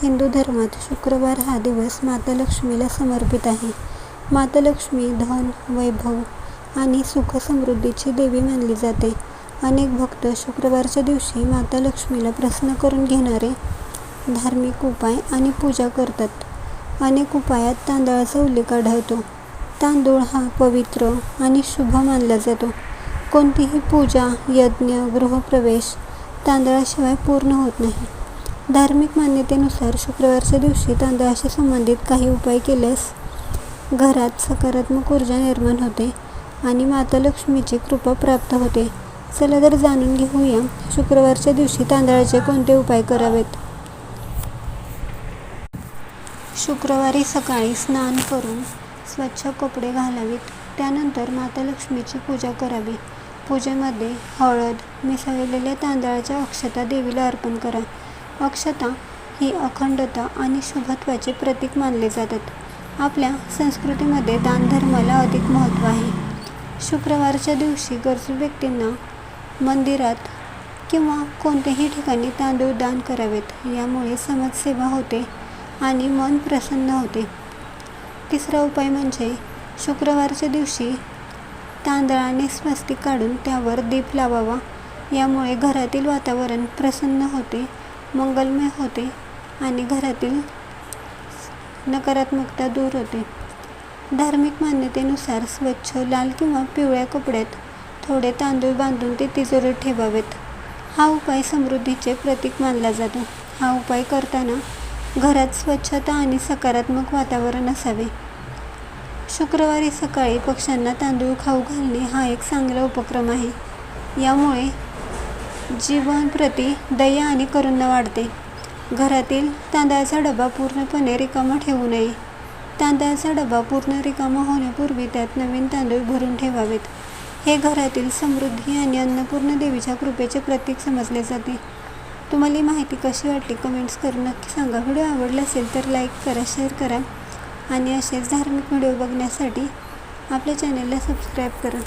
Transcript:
हिंदू धर्मात शुक्रवार हा दिवस माता लक्ष्मीला समर्पित आहे. माता लक्ष्मी धन, वैभव आणि सुख समृद्धीची देवी मानली जाते. अनेक भक्त शुक्रवारच्या दिवशी माता लक्ष्मीला प्रसन्न करून घेणारे धार्मिक उपाय आणि पूजा करतात. अनेक उपायात तांदळाचा उल्लेख आढळतो. तांदूळ हा पवित्र आणि शुभ मानला जातो. कोणतीही पूजा, यज्ञ, गृहप्रवेश तांदळाशिवाय पूर्ण होत नाही. धार्मिक मान्यतेनुसार शुक्रवारच्या दिवशी तांदळाशी संबंधित काही उपाय केल्यास घरात सकारात्मक ऊर्जा निर्माण होते आणि माता लक्ष्मीची कृपा प्राप्त होते. चला तर जाणून घेऊया शुक्रवारच्या दिवशी तांदळाचे कोणते उपाय करावेत. शुक्रवारी सकाळी स्नान करून स्वच्छ कपडे घालावीत. त्यानंतर माता लक्ष्मीची पूजा करावी. पूजेमध्ये हळद मिसळलेल्या तांदळाच्या अक्षता देवीला अर्पण करा. अक्षता ही अखंडता आणि शुभत्वाचे प्रतीक मानले जातात. आपल्या संस्कृतीमध्ये दानधर्माला अधिक महत्त्व आहे. शुक्रवारच्या दिवशी गरजू व्यक्तींना मंदिरात किंवा कोणत्याही ठिकाणी तांदूळ दान करावेत. यामुळे समाजसेवा होते आणि मन प्रसन्न होते. तिसरा उपाय म्हणजे शुक्रवारच्या दिवशी तांदळाने स्वस्तिक काढून त्यावर दीप लावावा. यामुळे घरातील वातावरण प्रसन्न होते, मंगलमय होते आणि घरातील नकारात्मकता दूर होते. धार्मिक मान्यतेनुसार स्वच्छ लाल किंवा पिवळ्या कपड्यात थोडे तांदूळ बांधून ते तिजोरीत ठेवावेत. हा उपाय समृद्धीचे प्रतीक मानला जातो. हा उपाय करताना घरात स्वच्छता आणि सकारात्मक वातावरण असावे. शुक्रवारी सकाळी पक्ष्यांना तांदूळ खाऊ घालणे हा एक चांगला उपक्रम आहे. यामुळे जीवांप्रती दया आणि करुणा वाढते. घरातील तांदळाचा डबा पूर्णपणे रिकामा ठेवू नये. तांदळाचा डबा पूर्ण रिकामा होण्यापूर्वी त्यात नवीन तांदूळ भरून ठेवावेत. हे घरातील समृद्धी आणि अन्नपूर्ण देवीच्या कृपेचे प्रतीक समजले जाते. तुम्हाला ही माहिती कशी वाटली कमेंट्स करून नक्की सांगा. व्हिडिओ आवडला असेल तर लाईक करा, शेअर करा आणि असेच धार्मिक व्हिडिओ बघण्यासाठी आपल्या चॅनलला सबस्क्राईब करा.